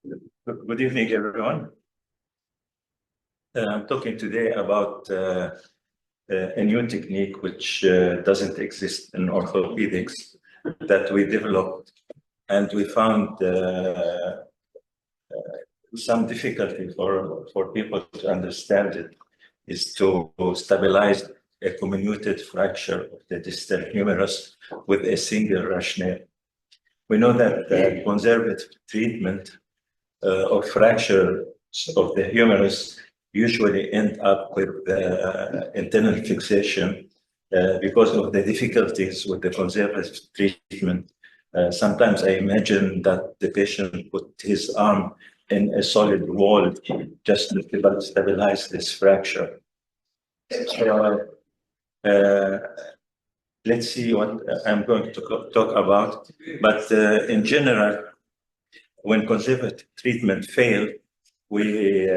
Good evening, everyone. I'm talking today about a new technique which doesn't exist in orthopedics that we developed, and we found some difficulty for people to understand it, is to stabilize a comminuted fracture of the distal humerus with a single rationale. We know that the conservative treatment of fractures of the humerus usually end up with internal fixation because of the difficulties with the conservative treatment. Sometimes I imagine that the patient put his arm in a solid wall just to stabilize this fracture. So let's see what I'm going to talk about. But in general, when conservative treatment failed, we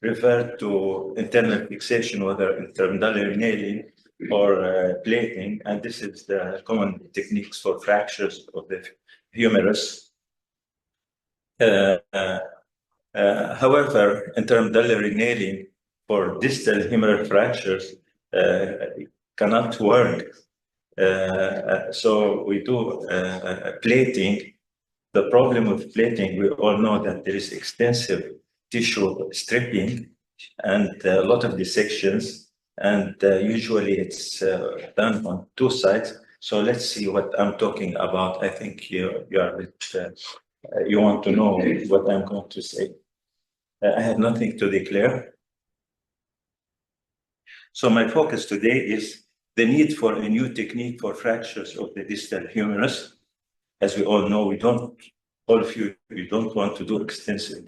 revert to internal fixation, whether intermedullary nailing or plating, and this is the common techniques for fractures of the humerus. However, intermedullary nailing for distal humeral fractures cannot work. So we do plating. The problem with plating, we all know that there is extensive tissue stripping and a lot of dissections, and usually it's done on two sides. So let's see what I'm talking about. I think you want to know what I'm going to say. I have nothing to declare. So my focus today is the need for a new technique for fractures of the distal humerus. As we all know, all of you don't want to do extensive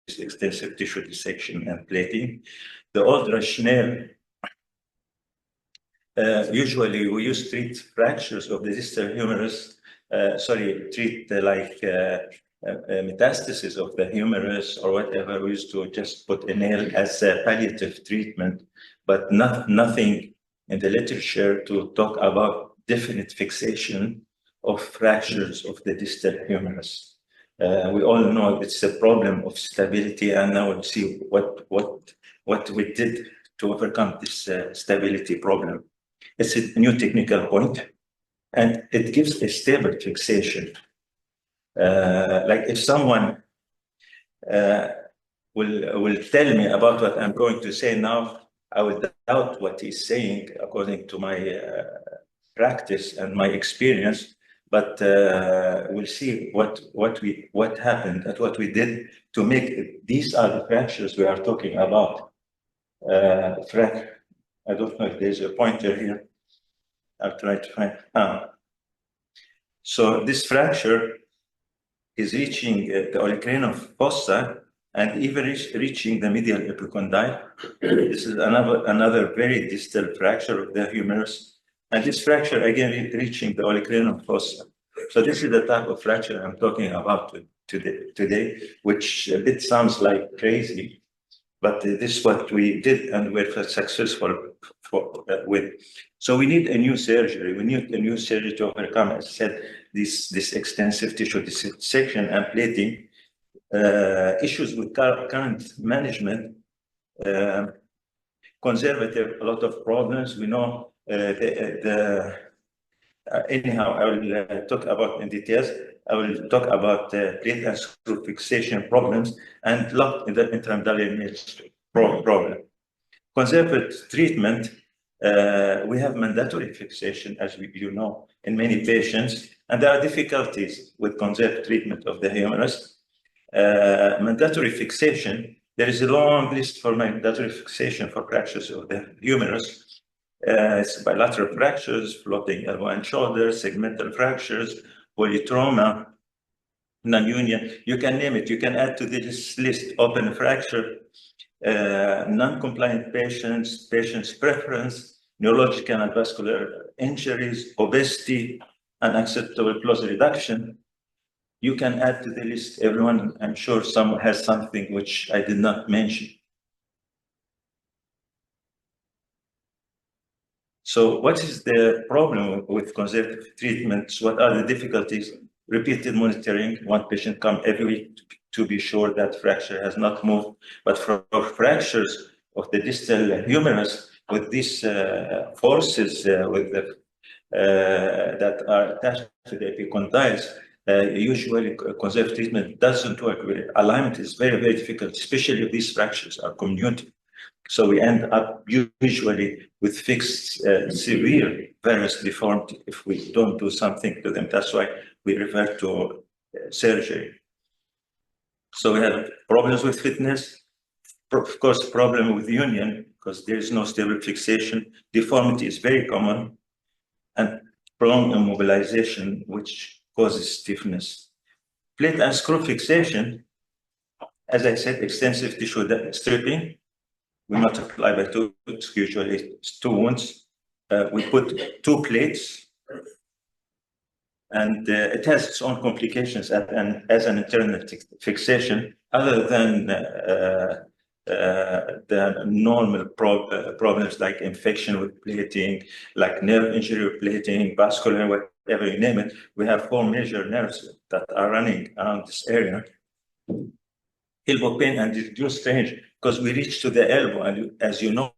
tissue dissection and plating. The old rationale, usually we used to treat fractures of the distal humerus, treat metastasis of the humerus or whatever. We used to just put a nail as a palliative treatment, but nothing in the literature to talk about definite fixation of fractures of the distal humerus. We all know it's a problem of stability, and now we'll see what we did to overcome this stability problem. It's a new technical point, and it gives a stable fixation. Like if someone will tell me about what I'm going to say now, I will doubt what he's saying according to my practice and my experience. But we'll see what happened and what we did to make it. These are the fractures we are talking about. I don't know if there's a pointer here. I'll try to find. So this fracture is reaching the olecranon fossa and even reaching the medial epicondyle. This is another very distal fracture of the humerus. And this fracture, again, reaching the olecranon fossa. So this is the type of fracture I'm talking about today, which a bit sounds like crazy, but this is what we did and we're successful with. So we need a new surgery. We need a new surgery to overcome, as I said, this extensive tissue dissection and plating. Issues with current management, conservative, a lot of problems. We know anyhow, I will talk about in details. I will talk about plate and screw fixation problems and locked in the intermedullary nail problem. Conservative treatment, we have mandatory fixation, as you know, in many patients, and there are difficulties with conservative treatment of the humerus. Mandatory fixation, there is a long list for mandatory fixation for fractures of the humerus. It's bilateral fractures, floating elbow and shoulder, segmental fractures, polytrauma, non-union. You can name it. You can add to this list open fracture, non-compliant patients, patient's preference, neurological and vascular injuries, obesity, unacceptable close reduction. You can add to the list. Everyone, I'm sure someone has something which I did not mention. So what is the problem with conservative treatments? What are the difficulties? repeated monitoring. One patient come every week to be sure that fracture has not moved. But for fractures of the distal humerus with these forces that are attached to the epicondyles, usually conservative treatment doesn't work. Alignment is very, very difficult, especially if these fractures are comminuted. So we end up usually with fixed severe varus deformity if we don't do something to them. That's why we refer to surgery. So we have problems with fitness, of course, problem with union because there is no stable fixation. Deformity is very common, and prolonged immobilization, which causes stiffness. Plate and screw fixation, as I said, extensive tissue stripping. We multiply by 2, it's usually 2 wounds. We put 2 plates, and it has its own complications as an internal fixation, other than the normal problems like infection with plating, like nerve injury with plating, vascular, whatever you name it. We have 4 major nerves that are running around this area. Elbow pain and reduced range, because we reach to the elbow, and as you know,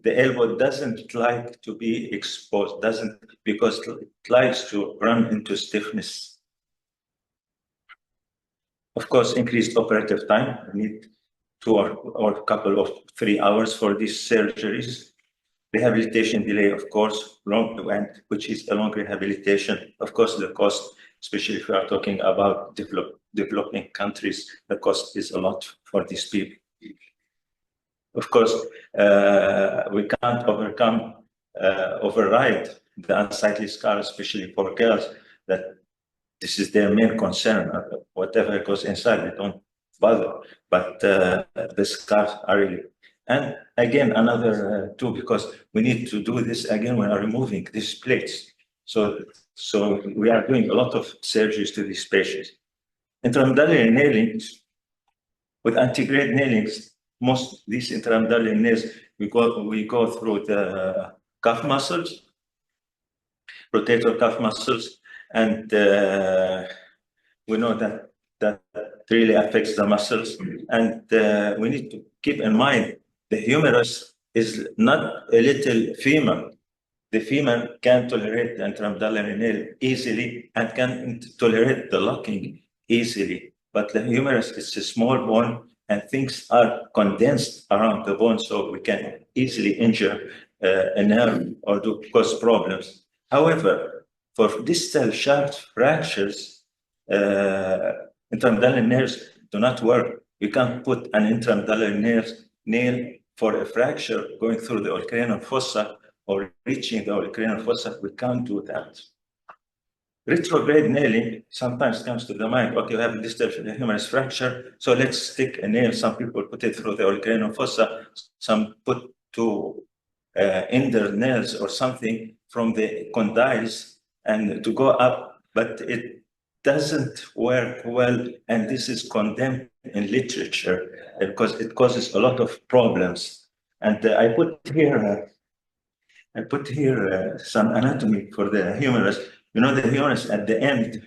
the elbow doesn't like to be exposed, because it likes to run into stiffness. Of course, increased operative time. We need 2 or a couple of 3 hours for these surgeries. Rehabilitation delay, of course, which is a long rehabilitation. Of course, the cost, especially if we are talking about developing countries, the cost is a lot for these people. Of course, we can't override the unsightly scar, especially for girls, that this is their main concern. Whatever goes inside, they don't bother. But the scars are really. And again, another 2, because we need to do this again when we are removing these plates. So we are doing a lot of surgeries to these patients. Intramedullary nailings, with antegrade nailings, most these intramedullary nails, we go through the calf muscles, rotator cuff muscles, and we know that really affects the muscles. And we need to keep in mind the humerus is not a little femur. The femur can tolerate the intramedullary nail easily and can tolerate the locking easily. But the humerus is a small bone, and things are condensed around the bone, so we can easily injure a nerve or cause problems. However, for distal shaft fractures, intramedullary nails do not work. You can't put an intramedullary nail for a fracture going through the olecranon fossa or reaching the olecranon fossa. We can't do that. Retrograde nailing sometimes comes to the mind. Okay, we have a distal humerus fracture, so let's stick a nail. Some people put it through the olecranon fossa. Some put 2 ender nails or something from the condyles and to go up, but it doesn't work well, and this is condemned in literature because it causes a lot of problems. And I put here some anatomy for the humerus. You know, the humerus at the end,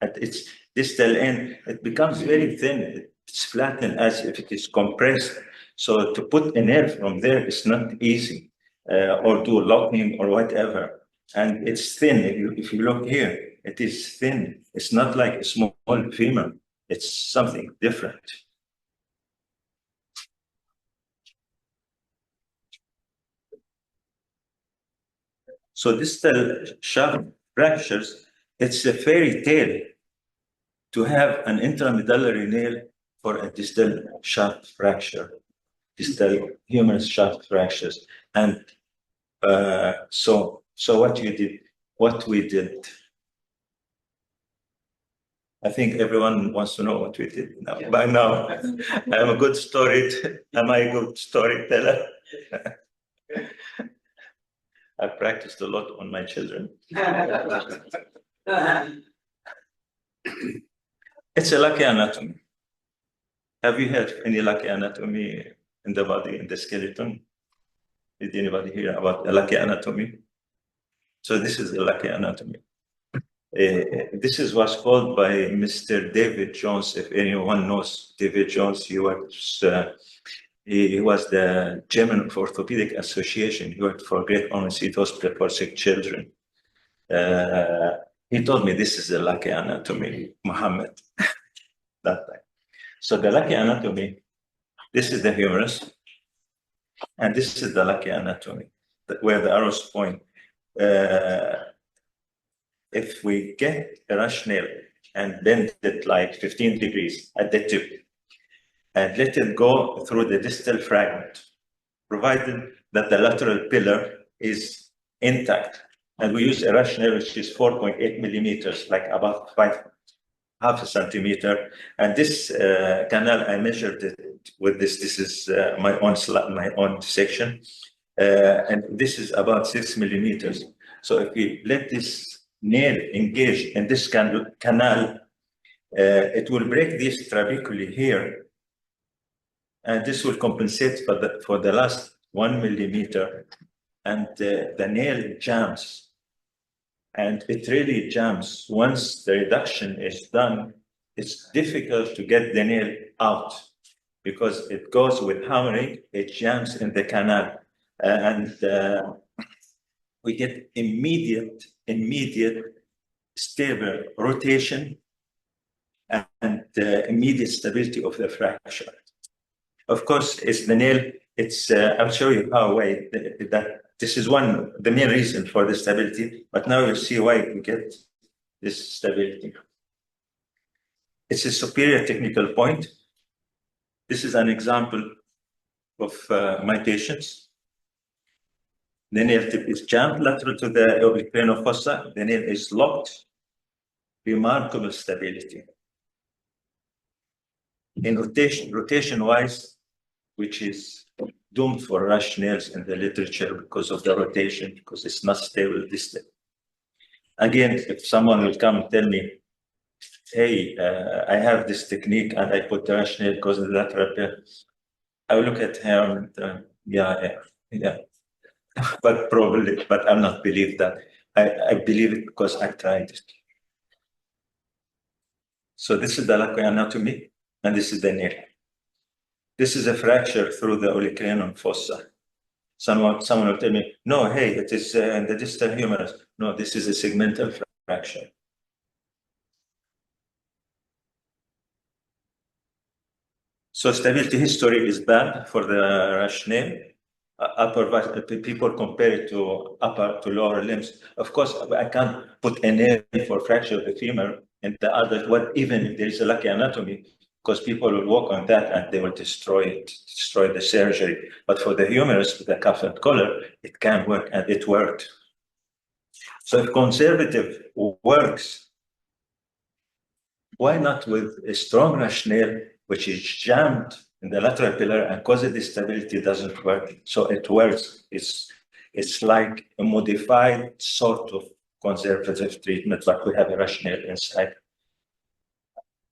at its distal end, it becomes very thin. It's flattened as if it is compressed. So to put a nail from there is not easy, or do locking or whatever. And it's thin. If you look here, it is thin. It's not like a small femur. It's something different. So distal shaft fractures, it's a fairy tale to have an intramedullary nail for a distal shaft fracture, distal humerus shaft fractures. And so what we did, I think everyone wants to know what we did now. By now, I'm a good am I a good storyteller? I practiced a lot on my children. It's a lucky anatomy. Have you heard any lucky anatomy in the body, in the skeleton? Did anybody hear about a lucky anatomy? So this is a lucky anatomy. This is what's called by Mr. David Jones. If anyone knows David Jones, he was the chairman of Orthopedic Association. He worked for Great Ormond Street Hospital for sick children. He told me this is the lucky anatomy, Mohammed, that time. So the lucky anatomy, this is the humerus, and this is the lucky anatomy, where the arrows point. If we get a rationale and bend it like 15 degrees at the tip and let it go through the distal fragment, provided that the lateral pillar is intact. And we use a rationale which is 4.8 millimeters, like about half a centimeter. And this canal, I measured it with this. This is my own section. And this is about 6 millimeters. So if we let this nail engage in this canal, it will break this trabeculae here, and this will compensate for the last 1 millimeter, and the nail jams, and it really jams. Once the reduction is done, it's difficult to get the nail out because it goes with hammering, it jams in the canal, and we get immediate stable rotation and immediate stability of the fracture. Of course, it's the nail. I'll show you how that this is the main reason for the stability, but now you'll see why we get this stability. It's a superior technical point. This is an example of my patients. The nail tip is jammed lateral to the oblique plane of fossa. The nail is locked. Remarkable stability. In rotation-wise, which is doomed for rush nails in the literature because of the rotation, because it's not stable distal. Again, if someone will come and tell me, hey, I have this technique and I put the rush nail because of the lateral pillar, I will look at him and yeah. But I'll not believe that. I believe it because I tried it. So this is the lateral anatomy, and this is the nail. This is a fracture through the olecranon fossa. Someone will tell me, no, hey, it is in the distal humerus. No, this is a segmental fracture. So stability history is bad for the rush nail. People compare it to upper to lower limbs. Of course, I can't put a nail for fracture of the femur and the other one, even if there is a lucky anatomy, because people will walk on that and they will destroy the surgery. But for the humerus, with the cuff and collar, it can work, and it worked. So if conservative works, why not with a strong rush nail, which is jammed in the lateral pillar and causes instability doesn't work? So it works. It's like a modified sort of conservative treatment, but we have a rush nail inside.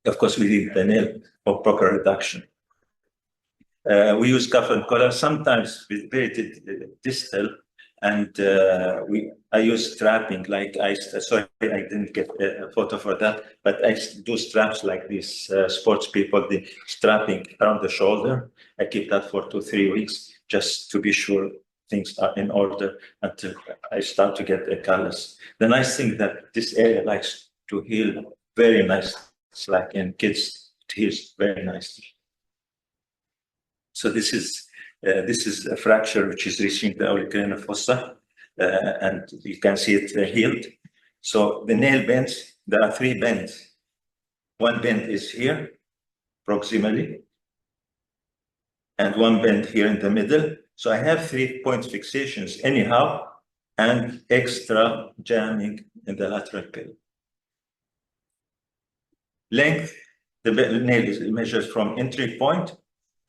Of course, we need the nail for proper reduction. We use cuff and collar, sometimes with very distal, and I use strapping, like sorry, I didn't get a photo for that, but I do straps like these sports people, the strapping around the shoulder. I keep that for 2-3 weeks, just to be sure things are in order until I start to get a callus. The nice thing that this area likes to heal very nice. It's like in kids, it heals very nicely. So this is a fracture which is reaching the olecranon fossa, and you can see it healed. So the nail bends, there are 3 bends. One bend is here, proximally, and one bend here in the middle. So I have 3-point fixations anyhow, and extra jamming in the lateral pillar. Length, the nail is measured from entry point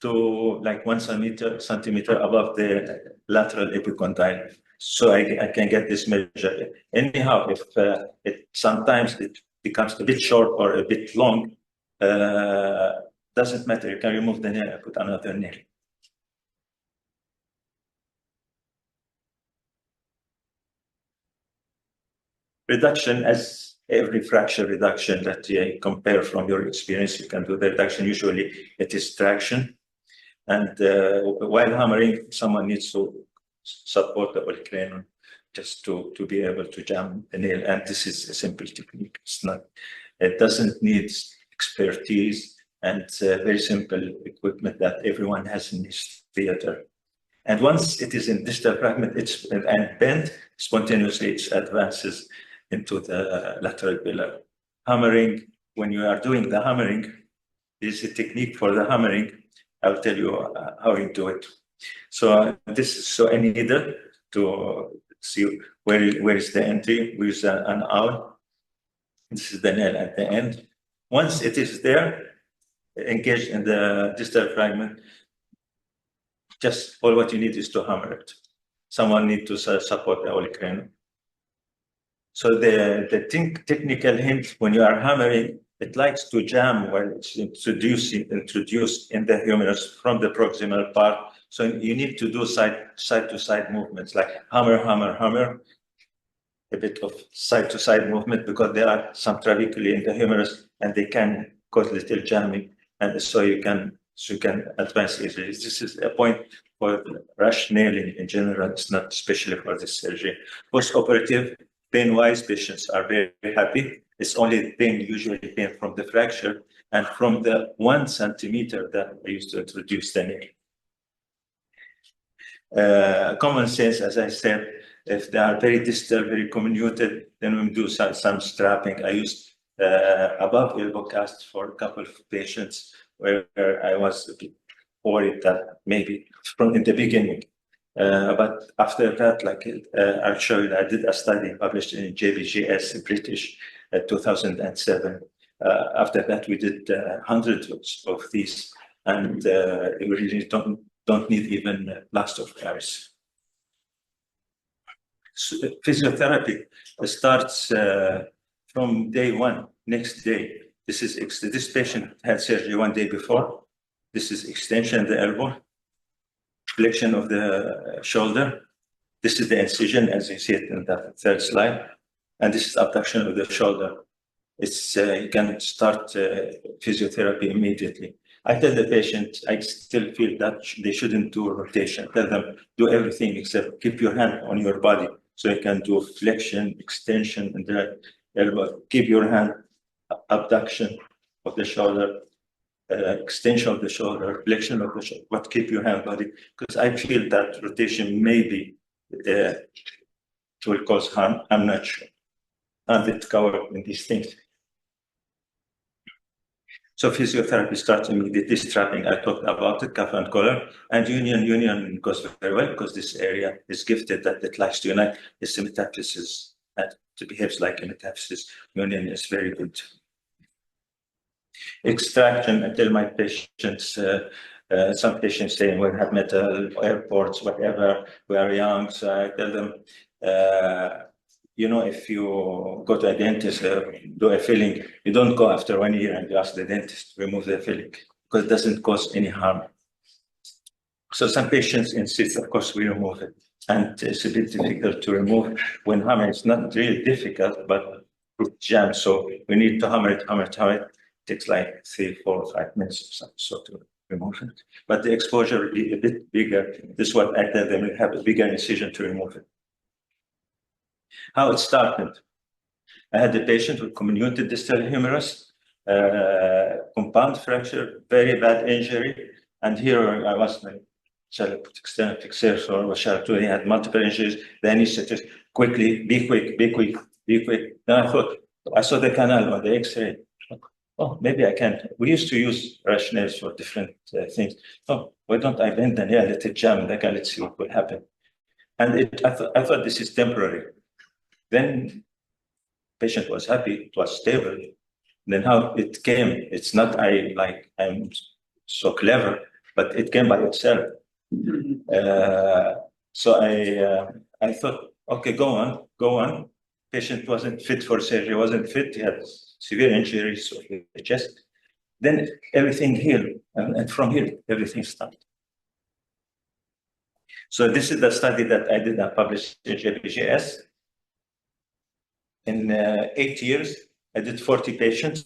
to like 1 centimeter above the lateral epicondyle. So I can get this measure. Anyhow, if sometimes it becomes a bit short or a bit long, doesn't matter. You can remove the nail and put another nail. Reduction, as every fracture reduction that you compare from your experience, you can do the reduction. Usually it is traction. And while hammering, someone needs to support the olecranon just to be able to jam the nail. And this is a simple technique. It doesn't need expertise, and very simple equipment that everyone has in his theater. And once it is in distal fragment, and bent, spontaneously it advances into the lateral pillar. Hammering, when you are doing the hammering, there's a technique for the hammering. I'll tell you how you do it. So I needed to see where is the entry. We use an awl. This is the nail at the end. Once it is there, engaged in the distal fragment, just all what you need is to hammer it. Someone needs to support the olecranon. So the technical hint when you are hammering, it likes to jam when it's introduced in the humerus from the proximal part. So you need to do side to side movements like hammer, hammer, hammer, a bit of side to side movement, because there are some trabeculae in the humerus and they can cause little jamming, and so you can advance easily. This is a point for rush nailing in general. It's not especially for this surgery. Post-operative, pain-wise, patients are very, very happy. It's only pain, usually pain from the fracture and from the 1 centimeter that I used to introduce the nail. Common sense, as I said, if they are very distal, very comminuted, then we do some strapping. I used above elbow cast for a couple of patients where I was a bit worried that maybe from in the beginning. But after that, like I'll show you, I did a study published in JBJS British 2007. After that, we did hundreds of these, and we really don't need even plaster of Paris. So physiotherapy starts from day one, next day. This patient had surgery 1 day before. This is extension of the elbow, flexion of the shoulder. This is the incision, as you see it in the third slide. And this is abduction of the shoulder. You can start physiotherapy immediately. I tell the patient, I still feel that they shouldn't do rotation. Tell them, do everything except keep your hand on your body. So you can do flexion, extension, and the elbow. Keep your hand, abduction of the shoulder, extension of the shoulder, flexion of the shoulder, but keep your hand body. Because I feel that rotation maybe it will cause harm. I'm not sure. And it's covered in these things. So physiotherapy starts immediately. Strapping, I talked about it, cuff and collar, and union goes very well because this area is gifted that it likes to unite. It's a metaphysis, and it behaves like a metaphysis. Union is very good. Extraction, I tell my patients, some patients say we have metal, airports, whatever, we are young, so I tell them, if you go to a dentist, do a filling, you don't go after 1 year and you ask the dentist to remove the filling because it doesn't cause any harm. So some patients insist, of course, we remove it. And it's a bit difficult to remove when hammer. It's not really difficult, but root jam. So we need to hammer it. It takes like 3, 4, 5 minutes or something, so to remove it. But the exposure will be a bit bigger. This is what I tell them, we have a bigger incision to remove it. How it started. I had a patient with comminuted distal humerus, compound fracture, very bad injury. And here I was like, shall I put external fixation or shall I do? He had multiple injuries. Then he said, quickly, be quick. Then I thought, I saw the canal on the X-ray. Oh, maybe I can. We used to use rush nails for different things. Oh, why don't I bend the nail, let it jam, let's see what will happen. And I thought this is temporary. Then patient was happy, it was stable. Then how it came, it's not I'm so clever, but it came by itself. So I thought, okay, go on. Patient wasn't fit for surgery, wasn't fit, he had severe injuries of the chest. Then everything healed, and from here, everything started. So this is the study that I did and published in JPGS. In 8 years, I did 40 patients,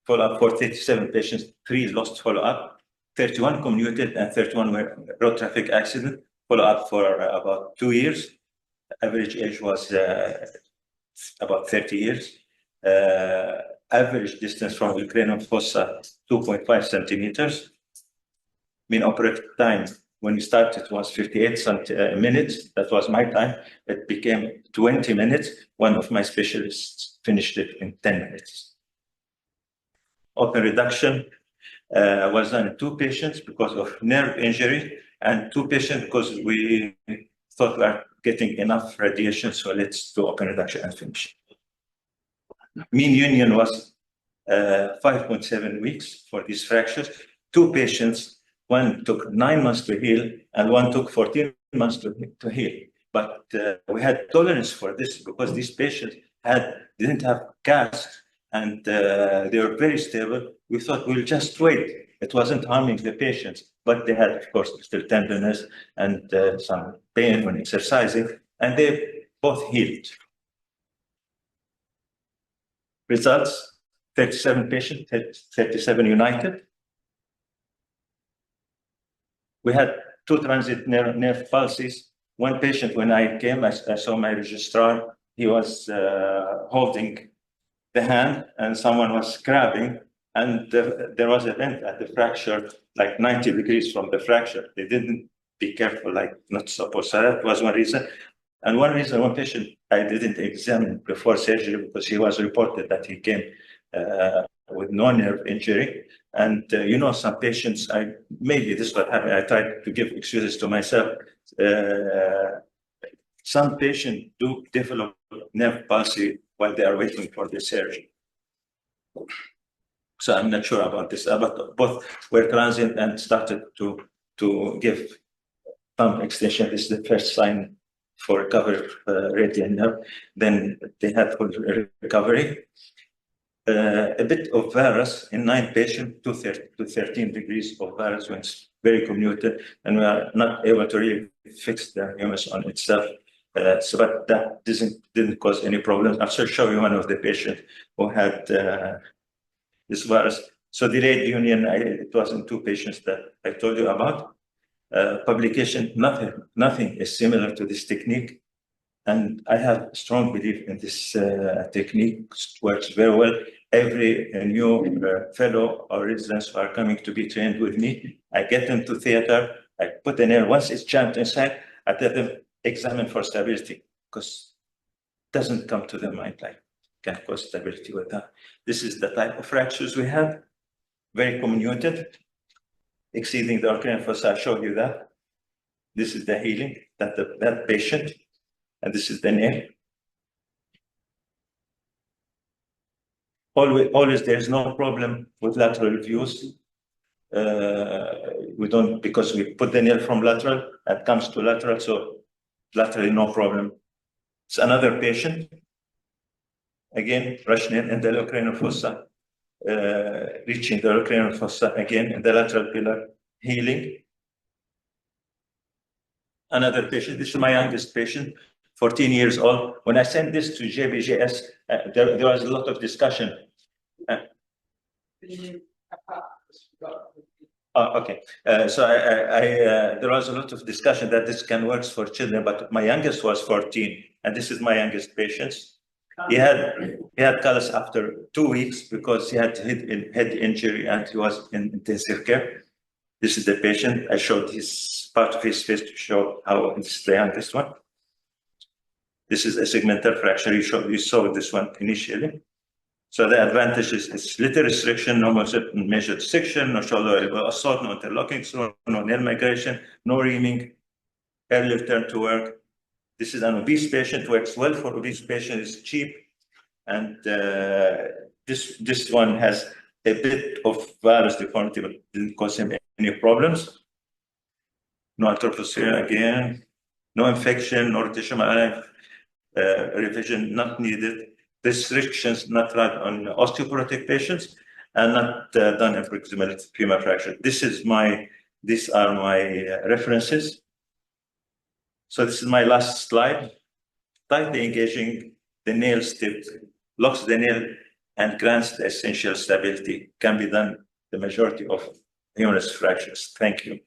follow-up for 37 patients, 3 lost follow-up, 31 commuted, and 31 were road traffic accident, follow-up for about 2 years. Average age was about 30 years. Average distance from the cranial fossa, 2.5 centimeters. Mean operative time, when we started, was 58 minutes. That was my time. It became 20 minutes. One of my specialists finished it in 10 minutes. Open reduction was done in 2 patients because of nerve injury, and 2 patients because we thought we are getting enough radiation, so let's do open reduction and finish. Mean union was 5.7 weeks for these fractures. 2 patients, one took 9 months to heal, and one took 14 months to heal. But we had tolerance for this because these patients didn't have cast, and they were very stable. We thought we'll just wait. It wasn't harming the patients, but they had, of course, still tenderness and some pain when exercising, and they both healed. Results: 37 patients, 37 united. We had 2 transit nerve pulses. One patient, when I came, I saw my registrar. He was holding the hand, and someone was grabbing, and there was a vent at the fracture, like 90 degrees from the fracture. They didn't be careful, like not supposed. So that was one reason. And one reason, one patient I didn't examine before surgery because he was reported that he came with no nerve injury. And some patients, maybe this is what happened. I tried to give excuses to myself. Some patients do develop nerve palsy while they are waiting for the surgery. So I'm not sure about this, but both were transient and started to give thumb extension. This is the first sign for recovery radial nerve. Then they had full recovery. A bit of varus in 9 patients, to 13 degrees of varus when it's very comminuted, and we are not able to really fix the humerus on itself. But that didn't cause any problems. I'll show you one of the patients who had this virus. So delayed union, it was in 2 patients that I told you about. Publication, nothing is similar to this technique. And I have strong belief in this technique. It works very well. Every new fellow or residents who are coming to be trained with me, I get them to theater. I put the nail. Once it's jammed inside, I tell them, examine for stability, because it doesn't come to the mind like can cause stability with that. This is the type of fractures we have, very comminuted, exceeding the cranial fossa. I showed you that. This is the healing, that patient, and this is the nail. Always there is no problem with lateral views. We don't, because we put the nail from lateral, it comes to lateral, so laterally no problem. It's another patient. Again, rush nail in the lower cranial fossa, reaching the lower cranial fossa again in the lateral pillar, healing. Another patient, this is my youngest patient, 14 years old. When I sent this to JBJS, there was a lot of discussion. Okay. So there was a lot of discussion that this can work for children, but my youngest was 14, and this is my youngest patient. He had callus after 2 weeks because he had head injury and he was in intensive care. This is the patient. I showed his part of his face to show how it's the youngest one. This is a segmental fracture. You saw this one initially. So the advantage is little restriction, no measured section, no shoulder elbow assault, no interlocking, so no nail migration, no reaming, early return to work. This is an obese patient, works well for obese patient, is cheap, and this one has a bit of varus deformity, but didn't cause him any problems. No arthroplasty again, no infection, no rotation, revision not needed. Restrictions not run on osteoporotic patients and not done in proximal femur fracture. These are my references. So this is my last slide. Tightly engaging the nail tipped, locks the nail and grants the essential stability. Can be done the majority of humerus fractures. Thank you.